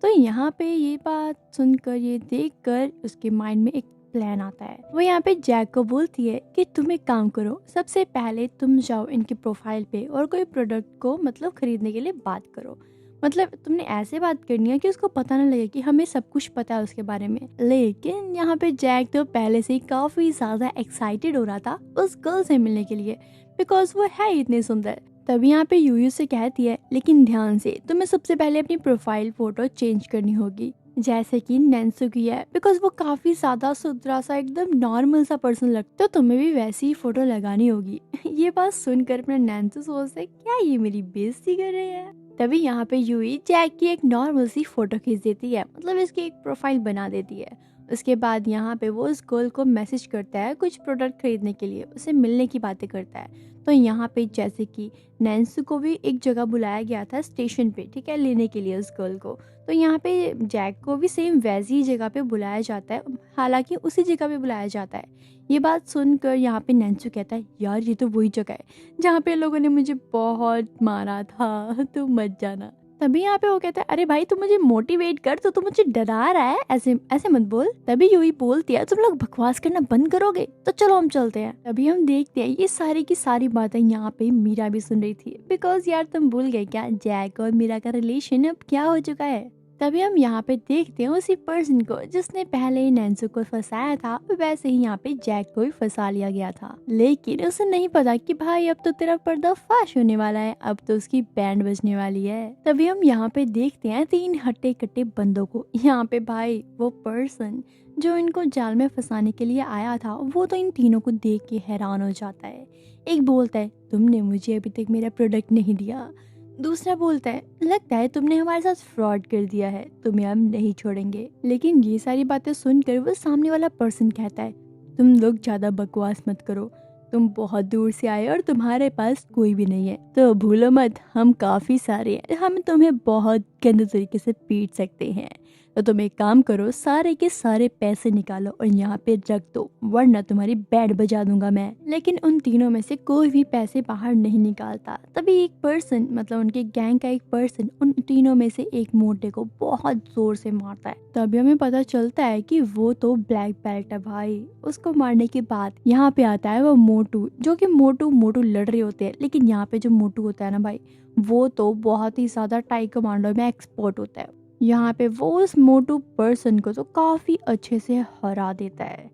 तो यहाँ पे ये बात सुनकर, ये देखकर उसके माइंड में एक प्लान आता है। वो यहाँ पे जैक को बोलती है कि तुम एक काम करो, सबसे पहले तुम जाओ इनकी प्रोफाइल पे और कोई प्रोडक्ट को मतलब खरीदने के लिए बात करो। मतलब तुमने ऐसे बात करनी है कि उसको पता ना लगे कि हमें सब कुछ पता है उसके बारे में। लेकिन यहाँ पे जैक तो पहले से ही काफी ज्यादा एक्साइटेड हो रहा था उस गर्ल से मिलने के लिए, बिकॉज वो है इतनी सुंदर। तभी यहाँ पे यूयू से कहती है लेकिन ध्यान से, तुम्हें सबसे पहले अपनी प्रोफाइल फोटो चेंज करनी होगी जैसे कि नैन्सू की है, बिकॉज वो काफी ज्यादा सुथरा सा एकदम नॉर्मल सा पर्सन लगता है, तो तुम्हें भी वैसी ही फोटो लगानी होगी। ये बात सुनकर अपना नैन्सू सोचते क्या ये मेरी बेइज्जती कर रहे हैं। तभी यहाँ पे यूई जैक की एक नॉर्मल सी फोटो खींच देती है, मतलब इसकी एक प्रोफाइल बना देती है। उसके बाद यहाँ पे वो उस गर्ल को मैसेज करता है कुछ प्रोडक्ट खरीदने के लिए, उसे मिलने की बातें करता है। तो यहाँ पे जैसे कि नैन्सी को भी एक जगह बुलाया गया था स्टेशन पे, ठीक है, लेने के लिए उस गर्ल को। तो यहाँ पे जैक को भी सेम वैसी ही जगह पे बुलाया जाता है, हालांकि उसी जगह पे बुलाया जाता है। ये बात सुनकर यहाँ पे नैन्सी कहता है यार ये तो वही जगह है जहाँ पे लोगों ने मुझे बहुत मारा था, तुम मत जाना। तभी यहाँ पे वो कहता है अरे भाई तू मुझे मोटिवेट कर, तो तू मुझे डरा रहा है, ऐसे ऐसे मत बोल। तभी यूही बोलती है तुम लोग बकवास करना बंद करोगे तो चलो हम चलते हैं। तभी हम देखते हैं ये सारी की सारी बातें यहाँ पे मीरा भी सुन रही थी, बिकॉज यार तुम भूल गए क्या जैक और मीरा का रिलेशन अब क्या हो चुका है। तभी हम यहाँ पे देखते हैं उसी पर्सन को जिसने पहले ही नैन्सी को फंसाया था, वैसे ही यहाँ पे जैक को भी फंसा लिया गया था। लेकिन उसे नहीं पता कि भाई अब तो तेरा पर्दाफाश होने वाला है, अब तो उसकी बैंड बजने वाली है। तभी हम यहाँ पे देखते हैं 3 हट्टे कट्टे बंदों को। यहाँ पे भाई वो पर्सन जो इनको जाल में फंसाने के लिए आया था वो तो इन तीनों को देख के हैरान हो जाता है। एक बोलता है तुमने मुझे अभी तक मेरा प्रोडक्ट नहीं दिया। दूसरा बोलता है लगता है तुमने हमारे साथ फ्रॉड कर दिया है, तुम्हें हम नहीं छोड़ेंगे। लेकिन ये सारी बातें सुनकर वो सामने वाला पर्सन कहता है तुम लोग ज्यादा बकवास मत करो, तुम बहुत दूर से आए और तुम्हारे पास कोई भी नहीं है, तो भूलो मत हम काफी सारे हैं, हम तुम्हें बहुत गंदे तरीके से पीट सकते हैं। तो तुम एक काम करो, सारे के सारे पैसे निकालो और यहाँ पे रख दो, वरना तुम्हारी बैंड बजा दूंगा मैं। लेकिन उन तीनों में से कोई भी पैसे बाहर नहीं निकालता। तभी एक पर्सन, मतलब उनके गैंग का एक पर्सन, उन तीनों में से एक मोटे को बहुत जोर से मारता है। तभी हमें पता चलता है कि वो तो ब्लैक बेल्ट है भाई। उसको मारने के बाद यहाँ पे आता है वो मोटू, जो कि मोटू लड़ रहे होते हैं। लेकिन यहाँ पे जो मोटू होता है ना भाई, वो तो बहुत ही ज्यादा टाइकोमांडो में एक्सपर्ट होता है। यहाँ पे वो उस मोटू पर्सन को तो काफी अच्छे से हरा देता है।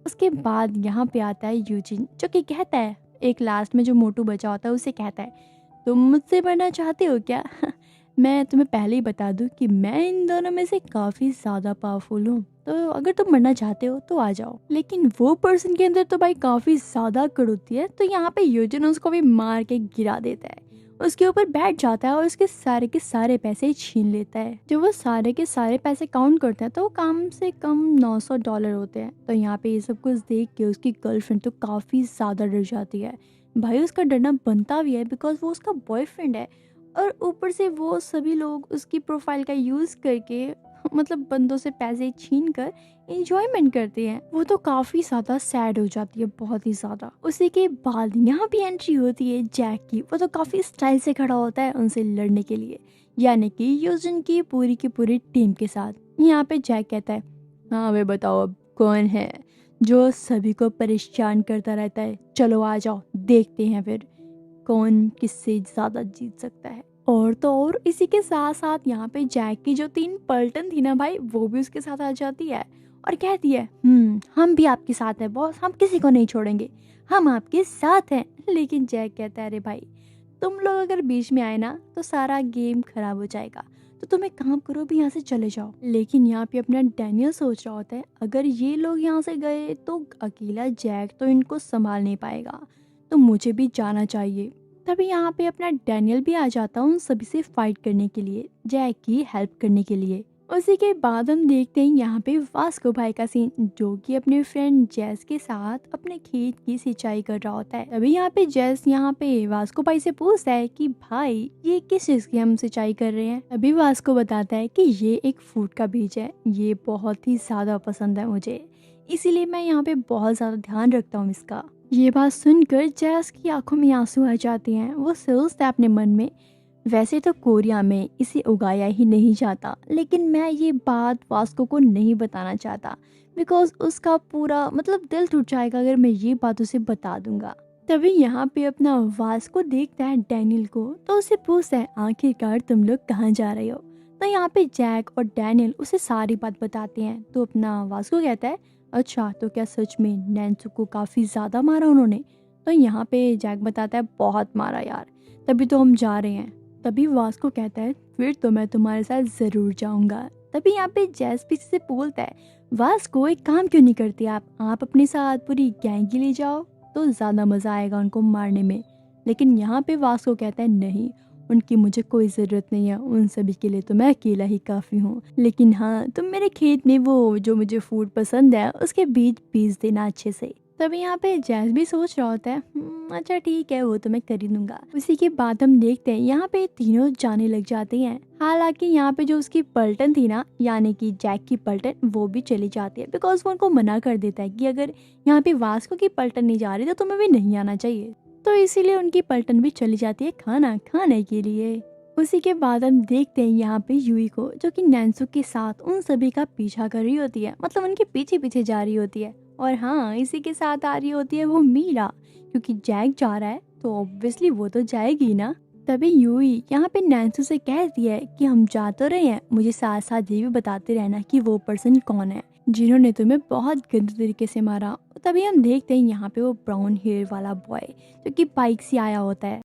उसके बाद यहाँ पे आता है यूजिन, जो कि कहता है, एक लास्ट में जो मोटू बचा होता है उसे कहता है तुम मुझसे बनना चाहते हो क्या? मैं तुम्हें पहले ही बता दूं कि मैं इन दोनों में से काफी ज्यादा पावरफुल हूँ, तो अगर तुम मरना चाहते हो तो आ जाओ। लेकिन वो पर्सन के अंदर तो भाई काफी ज्यादा अकड़ होती है, तो यहाँ पे यूजिन उसको भी मार के गिरा देता है, उसके ऊपर बैठ जाता है और उसके सारे के सारे पैसे छीन लेता है। जब वो सारे के सारे पैसे काउंट करते हैं तो वो कम से कम $900 होते हैं। तो यहाँ पे ये सब कुछ देख के उसकी गर्लफ्रेंड तो काफी ज्यादा डर जाती है। भाई उसका डरना बनता भी है, बिकॉज वो उसका बॉयफ्रेंड है और ऊपर से वो सभी लोग उसकी प्रोफाइल का यूज करके मतलब बंदों से पैसे छीन कर इंजॉयमेंट करते हैं। वो तो काफी ज्यादा सैड हो जाती है, बहुत ही ज्यादा। उसी के बाद यहाँ भी एंट्री होती है जैक की। वो तो काफी स्टाइल से खड़ा होता है उनसे लड़ने के लिए, यानी कि यूजिन की पूरी टीम के साथ। यहाँ पे जैक कहता है हाँ वे बताओ अब कौन है जो सभी को परेशान करता रहता है, चलो आ जाओ देखते हैं फिर कौन किससे ज्यादा जीत सकता है। और तो और इसी के साथ साथ यहाँ पे जैक की जो 3 पलटन थी ना भाई, वो भी उसके साथ आ जाती है और कहती है हम भी आपके साथ हैं बॉस, हम किसी को नहीं छोड़ेंगे, हम आपके साथ हैं। लेकिन जैक कहता है अरे भाई तुम लोग अगर बीच में आए ना तो सारा गेम खराब हो जाएगा, तो तुम एक काम करो भी यहाँ से चले जाओ। लेकिन यहाँ पे अपना डैनियल सोच रहा होता है अगर ये लोग यहाँ से गए तो अकेला जैक तो इनको संभाल नहीं पाएगा, तो मुझे भी जाना चाहिए। तभी यहाँ पे अपना डैनियल भी आ जाता उन सभी से फाइट करने के लिए, जैक की हेल्प करने के लिए। उसी के बाद हम देखते हैं यहाँ पे वास्को भाई का सीन, जो कि अपने फ्रेंड जैस के साथ अपने खेत की सिंचाई कर रहा होता है। तभी यहाँ पे जैस यहाँ पे वास्को भाई से पूछता है कि भाई ये किस चीज की हम सिंचाई कर रहे हैं। अभी वास्को बताता है कि ये एक फूड का बीज है, ये बहुत ही ज्यादा पसंद है मुझे, इसीलिए मैं यहाँ पे बहुत ज्यादा ध्यान रखता हूँ इसका। ये बात सुनकर जैस की आंखों में आंसू आ जाते हैं। वो सोचता है अपने मन में, वैसे तो कोरिया में इसे उगाया ही नहीं जाता, लेकिन मैं ये बात वास्को को नहीं बताना चाहता, बिकॉज उसका पूरा मतलब दिल टूट जाएगा अगर मैं ये बात उसे बता दूंगा। तभी यहाँ पे अपना वास्को देखता है डैनियल को, तो उसे पूछता है आखिरकार तुम लोग कहाँ जा रहे हो। तो यहाँ पे जैक और डैनियल उसे सारी बात बताते हैं। तो अपना वास्को कहता है अच्छा, तो क्या सच में नैन्सू को काफ़ी ज़्यादा मारा उन्होंने। तो यहाँ पे जैक बताता है बहुत मारा यार, तभी तो हम जा रहे हैं। तभी वास्को कहता है फिर तो मैं तुम्हारे साथ ज़रूर जाऊंगा। तभी यहाँ पे जैस पीछे से बोलता है वास्को एक काम क्यों नहीं करती आप अपने साथ पूरी गैंग ही ले जाओ, तो ज़्यादा मज़ा आएगा उनको मारने में। लेकिन यहाँ पे वास्को कहता है नहीं, उनकी मुझे कोई ज़रूरत नहीं है, उन सभी के लिए तो मैं अकेला ही काफ़ी हूँ। लेकिन हाँ, तुम मेरे खेत में वो जो मुझे फूड पसंद है उसके बीज बीज देना अच्छे से। तभी यहाँ पे जैस भी सोच रहा होता है अच्छा ठीक है, वो तो मैं कर ही दूंगा। उसी के बाद हम देखते हैं यहाँ पे तीनों जाने लग जाते हैं। हालांकि यहाँ पे जो उसकी पलटन थी ना, यानी कि जैक की पलटन, वो भी चली जाती है, बिकॉज वो उनको मना कर देता है कि अगर यहाँ पे वास्को की पलटन नहीं जा रही तो तुम्हें भी नहीं आना चाहिए। तो इसीलिए उनकी पलटन भी चली जाती है खाना खाने के लिए। उसी के बाद हम देखते हैं यहाँ पे यूई को, जो कि नैन्सू के साथ उन सभी का पीछा कर रही होती है, मतलब उनके पीछे पीछे जा रही होती है। और हाँ, इसी के साथ आ रही होती है वो मीरा, क्योंकि जैक जा रहा है तो ऑब्वियसली वो तो जाएगी ना। तभी यूई यहाँ पे नैन्सू से कहती है कि हम जा तो रहे हैं, मुझे साथ साथ ये भी बताते रहना कि वो पर्सन कौन है जिन्होंने तुम्हें बहुत गंदे तरीके से मारा। तभी हम देखते हैं यहाँ पे वो ब्राउन हेयर वाला बॉय जो कि बाइक से आया होता है।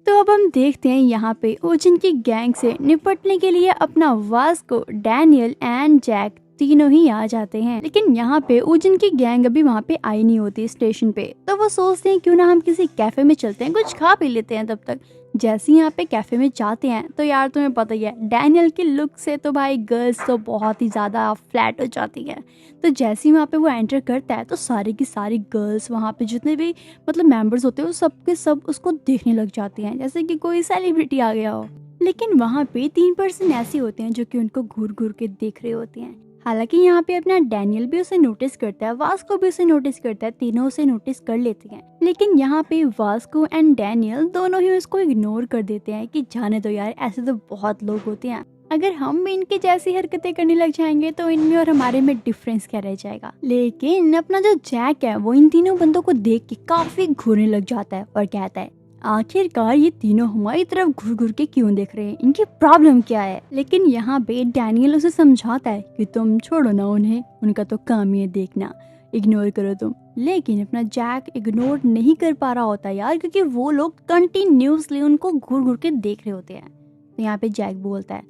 तो अब हम देखते हैं यहाँ पे ओजिन की गैंग से निपटने के लिए अपना वास्को, डैनियल एंड जैक तीनों ही आ जाते हैं। लेकिन यहाँ पे ओजिन की गैंग अभी वहाँ पे आई नहीं होती स्टेशन पे, तो वो सोचते हैं क्यों ना हम किसी कैफे में चलते हैं, कुछ खा पी लेते हैं तब तक। जैसे ही यहाँ पे कैफे में जाते हैं तो यार तुम्हें पता ही है डैनियल की लुक से तो भाई गर्ल्स तो बहुत ही ज़्यादा फ्लैट हो जाती है। तो जैसे ही वहाँ पे वो एंटर करता है तो सारी की सारी गर्ल्स वहाँ पे जितने भी मतलब मेंबर्स होते हैं वो सब के सब उसको देखने लग जाती हैं जैसे कि कोई सेलिब्रिटी आ गया हो। लेकिन वहाँ पे 3% ऐसे होते हैं जो कि उनको घूर घूर के देख रहे होते हैं। हालांकि यहाँ पे अपना डैनियल भी उसे नोटिस करता है, वास्को भी उसे नोटिस करता है, तीनों उसे नोटिस कर लेते हैं। लेकिन यहाँ पे वास्को एंड डैनियल दोनों ही उसको इग्नोर कर देते हैं कि जाने दो यार, ऐसे तो बहुत लोग होते हैं, अगर हम भी इनकी जैसी हरकतें करने लग जाएंगे तो इनमें और हमारे में डिफरेंस क्या रह जाएगा। लेकिन अपना जो जैक है वो इन तीनों बंदों को देख के काफी घूरने लग जाता है और कहता है आखिरकार ये तीनों हमारी तरफ घूर घूर के क्यों देख रहे हैं, इनकी प्रॉब्लम क्या है। लेकिन यहाँ पे डैनियल उसे समझाता है कि तुम छोड़ो ना उन्हें, उनका तो काम ही है देखना, इग्नोर करो तुम। लेकिन अपना जैक इग्नोर नहीं कर पा रहा होता यार, क्योंकि वो लोग कंटिन्यूसली उनको घूर घूर के देख रहे होते हैं। तो यहाँ पे जैक बोलता है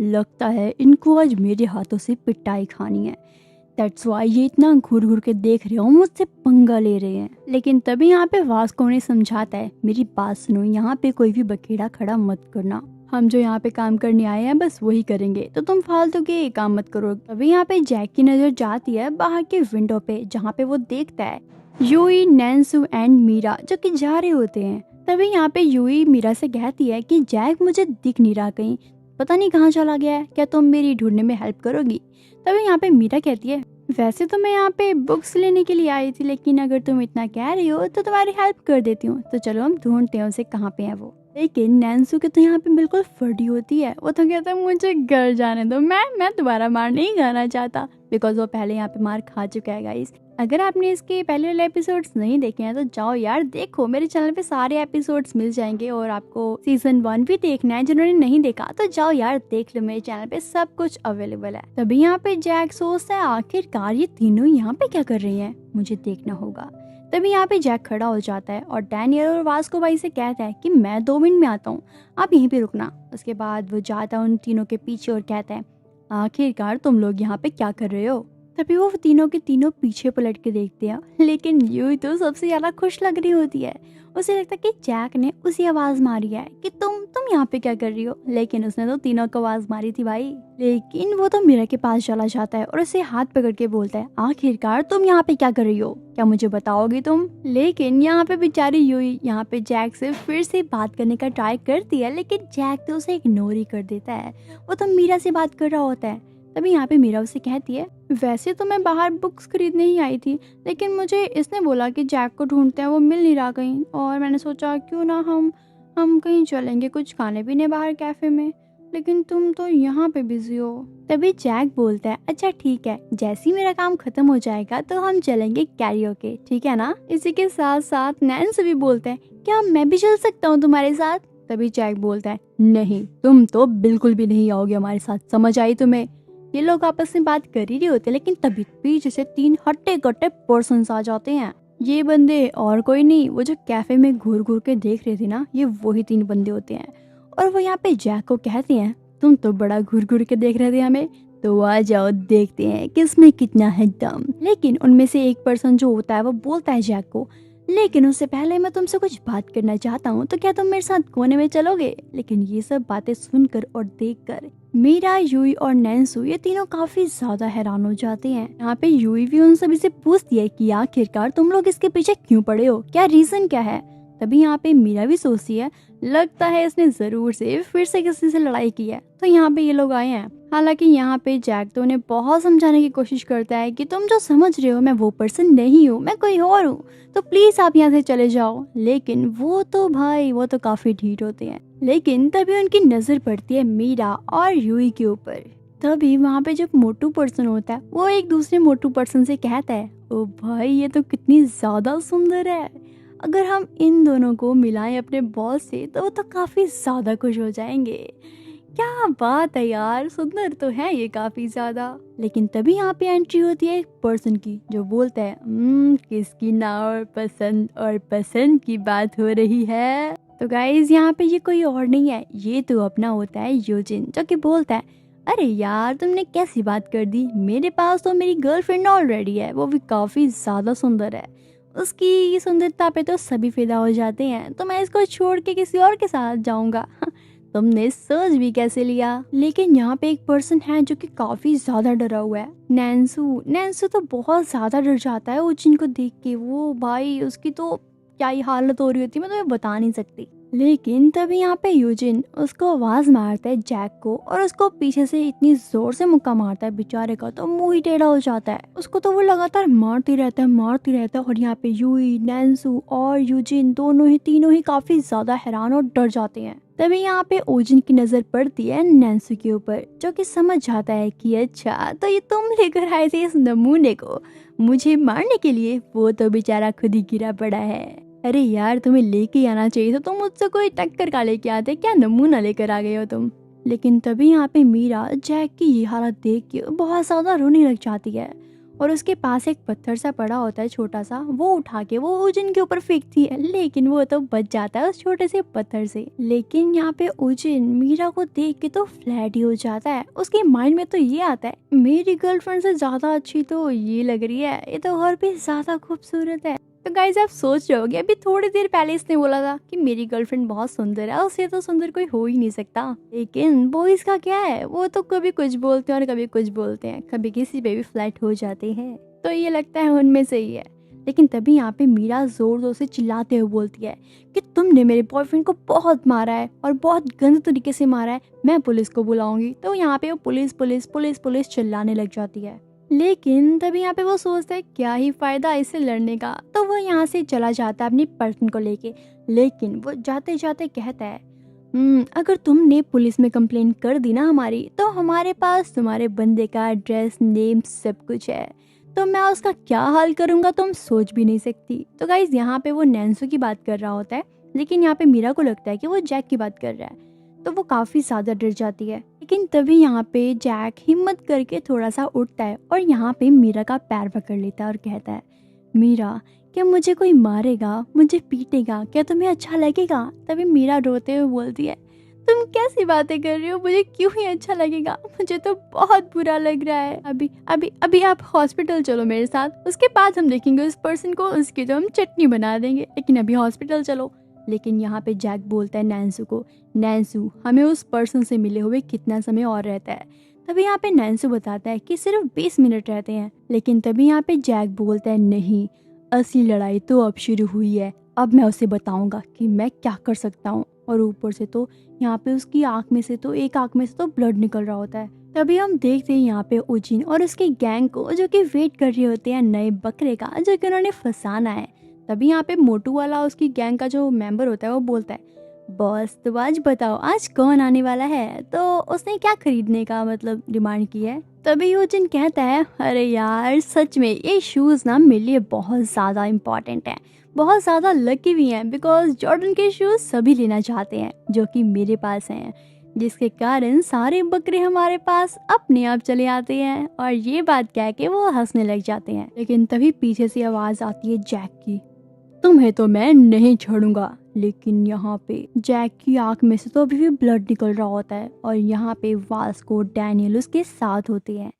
लगता है इनको आज मेरे हाथों से पिटाई खानी है, दैट्स वाई ये इतना घूर घूर के देख रहे हो, मुझसे पंगा ले रहे हैं। लेकिन तभी यहाँ पे वास्को उन्हें समझाता है मेरी बात सुनो, यहाँ पे कोई भी बखेड़ा खड़ा मत करना, हम जो यहाँ पे काम करने आए हैं बस वही करेंगे, तो तुम फालतू के काम मत करो। तभी यहाँ पे जैक की नजर जाती है बाहर के विंडो पे, जहाँ पे वो देखता है यूई, नैन्सू एंड मीरा जो कि जा रहे होते हैं। तभी यहाँ पे यूई मीरा से कहती है कि जैक मुझे दिख नहीं रहा, कहीं पता नहीं कहाँ चला गया है, क्या तुम मेरी ढूंढने में हेल्प करोगी। तभी यहाँ पे मीरा कहती है वैसे तो मैं यहाँ पे बुक्स लेने के लिए आई थी, लेकिन अगर तुम इतना कह रही हो तो तुम्हारी हेल्प कर देती हूँ, तो चलो हम ढूंढते हैं उसे कहाँ पे है वो। लेकिन नैन्सू के तो यहाँ पे बिल्कुल फटी होती है, वो तो कहता है मुझे घर जाने दो, मैं दोबारा मार नहीं खाना चाहता, बिकॉज वो पहले यहाँ पे मार खा चुका है गाइस। अगर आपने इसके पहले वाले एपिसोड्स नहीं देखे हैं तो जाओ यार देखो, मेरे चैनल पे सारे एपिसोड्स मिल जाएंगे, और आपको सीजन 1 भी देखना है जिन्होंने नहीं देखा तो जाओ यार देख लो, मेरे चैनल पे सब कुछ अवेलेबल है। तभी यहाँ पे जैक सोचता है आखिरकार ये तीनों यहाँ पे क्या कर रही हैं, मुझे देखना होगा। तभी यहाँ पे जैक खड़ा हो जाता है और डैनियल और वास्को भाई से कहता है कि मैं 2 मिनट में आता हूँ, आप यहीं पे रुकना। उसके बाद वो जाता है उन तीनों के पीछे और कहता है आखिरकार तुम लोग यहाँ पे क्या कर रहे हो। तभी वो तीनों के तीनों पीछे पलट के देखते हैं, लेकिन यूई तो सबसे ज्यादा खुश लग रही होती है। उसे लगता है कि जैक ने उसी आवाज मारी है कि तुम यहाँ पे क्या कर रही हो, लेकिन उसने तो तीनों को आवाज मारी थी भाई। लेकिन वो तो मीरा के पास चला जाता है और उसे हाथ पकड़ के बोलता है, आखिरकार तुम यहाँ पे क्या कर रही हो, क्या मुझे बताओगी तुम। लेकिन यहाँ पे बेचारी यूई यहाँ पे जैक से फिर से बात करने का ट्राई करती है, लेकिन जैक तो उसे इग्नोर ही कर देता है। वो तो मीरा से बात कर रहा होता है। तभी यहाँ पे मीरा उसे कहती है, वैसे तो मैं बाहर बुक्स खरीदने ही आई थी, लेकिन मुझे इसने बोला कि जैक को ढूंढते हैं, वो मिल नहीं रहा कहीं, और मैंने सोचा क्यों ना हम कहीं चलेंगे कुछ खाने पीने बाहर कैफे में, लेकिन तुम तो यहाँ पे बिजी हो। तभी जैक बोलता है, अच्छा ठीक है, जैसे ही मेरा काम खत्म हो जाएगा तो हम चलेंगे कैरियोके, ठीक है ना। इसी के साथ साथ नैन्सी भी बोलते हैं, क्या मैं भी चल सकता हूँ तुम्हारे साथ। तभी जैक बोलता है, नहीं तुम तो बिल्कुल भी नहीं आओगे हमारे साथ, समझ आई तुम्हें। ये लोग आपस में बात कर ही रहे होते, लेकिन तभी पीछे से 3 हट्टे कट्टे पर्सन्स आ जाते हैं। ये बंदे और कोई नहीं, वो जो कैफे में घूर घूर के देख रहे थे ना, ये वही 3 बंदे होते हैं। और वो यहाँ पे जैक को कहते हैं, तुम तो बड़ा घूर घूर के देख रहे थे हमें, तो आ जाओ देखते हैं किसमें कितना है दम। लेकिन उनमें से एक पर्सन जो होता है वो बोलता है जैक को, लेकिन उससे पहले मैं तुमसे कुछ बात करना चाहता हूँ, तो क्या तुम मेरे साथ कोने में चलोगे। लेकिन ये सब बातें सुनकर और देखकर मीरा, यूई और नैन्सू ये तीनों काफी ज्यादा हैरान हो जाते हैं। यहाँ पे यूई भी उन सभी से पूछती है कि आखिरकार तुम लोग इसके पीछे क्यों पड़े हो, क्या रीजन क्या है। तभी यहाँ पे मीरा भी सोचती है, लगता है इसने जरूर से फिर से किसी से लड़ाई की है, तो यहाँ पे ये लोग आए हैं। हालांकि यहाँ पे जैक तो उन्हें बहुत समझाने की कोशिश करता है कि तुम जो समझ रहे हो मैं वो पर्सन नहीं हूँ, मैं कोई और हूँ, तो प्लीज आप यहाँ से चले जाओ। लेकिन वो तो काफी ढीठ होते हैं। लेकिन तभी उनकी नजर पड़ती है मीरा और यूई के ऊपर। तभी वहाँ पे जब मोटू पर्सन होता है वो एक दूसरे मोटू पर्सन से कहता है, ओ भाई ये तो कितनी ज्यादा सुंदर है, अगर हम इन दोनों को मिलाएं अपने बॉस से तो वो तो काफी ज्यादा खुश हो जाएंगे। क्या बात है यार, सुंदर तो है ये काफी ज्यादा। लेकिन तभी यहाँ पे एंट्री होती है एक पर्सन की जो बोलता है, किसकी ना और पसंद की बात हो रही है। तो गाइज यहाँ पे ये कोई और नहीं है, ये तो अपना होता है यूजिन, जो कि बोलता है, अरे यार तुमने कैसी बात कर दी, मेरे पास तो मेरी गर्लफ्रेंड ऑलरेडी है, वो भी काफी ज्यादा सुंदर है, उसकी सुंदरता पे तो सभी फिदा हो जाते हैं, तो मैं इसको छोड़ के किसी और के साथ जाऊंगा। तुमने सोच भी कैसे लिया। लेकिन यहाँ पे एक पर्सन है जो कि काफी ज्यादा डरा हुआ है, नैन्सू तो बहुत ज्यादा डर जाता है उचिन को देख के। वो भाई उसकी तो क्या ही हालत हो रही होती है, मैं तुम्हें बता नहीं सकती। लेकिन तभी यहाँ पे यूजिन उसको आवाज मारता है जैक को, और उसको पीछे से इतनी जोर से मुक्का मारता है, बेचारे का तो मुंह ही टेढ़ा हो जाता है। उसको तो वो लगातार मारती रहता है। और यहाँ पे यूई, नैन्सू और यूजिन तीनों ही काफी ज्यादा हैरान और डर जाते हैं। तभी यहाँ पे ओजिन की नजर पड़ती है नैन्सू के ऊपर, जो कि समझ जाता है कि अच्छा तो ये तुम लेकर आए थे इस नमूने को मुझे मारने के लिए, वो तो बेचारा खुद ही गिरा पड़ा है। अरे यार तुम्हें लेके आना चाहिए था, तुम मुझसे कोई टक्कर का लेके आते, क्या नमूना लेकर आ गए हो तुम। लेकिन तभी यहाँ पे मीरा जैक की ये हालत देख के बहुत ज्यादा रोने लग जाती है, और उसके पास एक पत्थर सा पड़ा होता है छोटा सा, वो उठा के वो ओजिन के ऊपर फेंकती है, लेकिन वो तो बच जाता है उस छोटे से पत्थर से। लेकिन यहाँ पे ओजिन मीरा को देख के तो फ्लैट ही हो जाता है। उसके माइंड में तो ये आता है, मेरी गर्लफ्रेंड से ज्यादा अच्छी तो ये लग रही है, ये तो और भी ज्यादा खूबसूरत है। तो गाइज आप सोच रहे होगे, अभी थोड़ी देर पहले इसने बोला था कि मेरी गर्लफ्रेंड बहुत सुंदर है, उससे तो सुंदर कोई हो ही नहीं सकता। लेकिन बॉयज का क्या है, वो तो कभी कुछ बोलते हैं और कभी कुछ बोलते हैं, कभी किसी पे भी फ्लैट हो जाते हैं, तो ये लगता है उनमें से ही है। लेकिन तभी यहाँ पे मीरा जोर जोर से चिल्लाते हुए बोलती है कि तुमने मेरे बॉयफ्रेंड को बहुत मारा है और बहुत गंदे तरीके से मारा है, मैं पुलिस को बुलाऊंगी। तो यहाँ पे वो पुलिस पुलिस पुलिस पुलिस चिल्लाने लग जाती है। लेकिन तभी यहाँ पे वो सोचता है क्या ही फायदा इससे लड़ने का, तो वो यहाँ से चला जाता है अपनी पर्सन को लेके। लेकिन वो जाते जाते कहता है, अगर तुमने पुलिस में कंप्लेन कर दी ना हमारी, तो हमारे पास तुम्हारे बंदे का एड्रेस, नेम सब कुछ है, तो मैं उसका क्या हाल करूँगा तुम सोच भी नहीं सकती। तो गाइज यहाँ पे वो नैन्सू की बात कर रहा होता है, लेकिन यहाँ पे मीरा को लगता है कि वो जैक की बात कर रहा है, तो वो काफ़ी ज़्यादा डर जाती है। लेकिन तभी यहाँ पे जैक हिम्मत करके थोड़ा सा उठता है और यहाँ पे मीरा का पैर पकड़ लेता है और कहता है, मीरा क्या मुझे कोई मारेगा, मुझे पीटेगा, क्या तुम्हें अच्छा लगेगा। तभी मीरा रोते हुए बोलती है, तुम कैसी बातें कर रही हो? मुझे क्यों ही अच्छा लगेगा? मुझे तो बहुत बुरा लग रहा है। अभी अभी अभी आप हॉस्पिटल चलो मेरे साथ, उसके बाद हम देखेंगे उस पर्सन को, उसकी तो हम चटनी बना देंगे, लेकिन अभी हॉस्पिटल चलो। लेकिन यहाँ पे जैक बोलता है नैन्सू को, नैन्सू हमें उस पर्सन से मिले हुए कितना समय और रहता है? तभी यहाँ पे नैन्सू बताता है कि सिर्फ 20 मिनट रहते हैं। लेकिन तभी यहाँ पे जैक बोलता है नहीं, असली लड़ाई तो अब शुरू हुई है, अब मैं उसे बताऊंगा कि मैं क्या कर सकता हूँ। और ऊपर से तो यहाँ पे उसकी आंख में से तो एक आंख में से तो ब्लड निकल रहा होता है। तभी हम देखते हैं यहाँ पे उजिन और उसके गैंग को, जो कि वेट कर रहे होते हैं नए बकरे का जो कि उन्होंने फंसाना है। तभी यहाँ पे मोटू वाला उसकी गैंग का जो मेंबर होता है वो बोलता है, बॉस तो आज बताओ आज कौन आने वाला है? तो उसने क्या खरीदने का मतलब डिमांड की है? तभी यूजिन कहता है, अरे यार सच में ये शूज़ ना मेरे लिए बहुत ज़्यादा इम्पॉर्टेंट है, बहुत ज़्यादा लकी भी हैं, बिकॉज जॉर्डन के शूज़ सभी लेना चाहते हैं जो कि मेरे पास हैं, जिसके कारण सारे बकरे हमारे पास अपने आप चले आते हैं। और ये बात कह के वो हंसने लग जाते हैं। लेकिन तभी पीछे से आवाज़ आती है जैक की, तुम्हें तो मैं नहीं छोड़ूंगा। लेकिन यहाँ पे जैक की आंख में से तो अभी भी ब्लड निकल रहा होता है और यहाँ पे वास्को डैनियल उसके साथ होते हैं।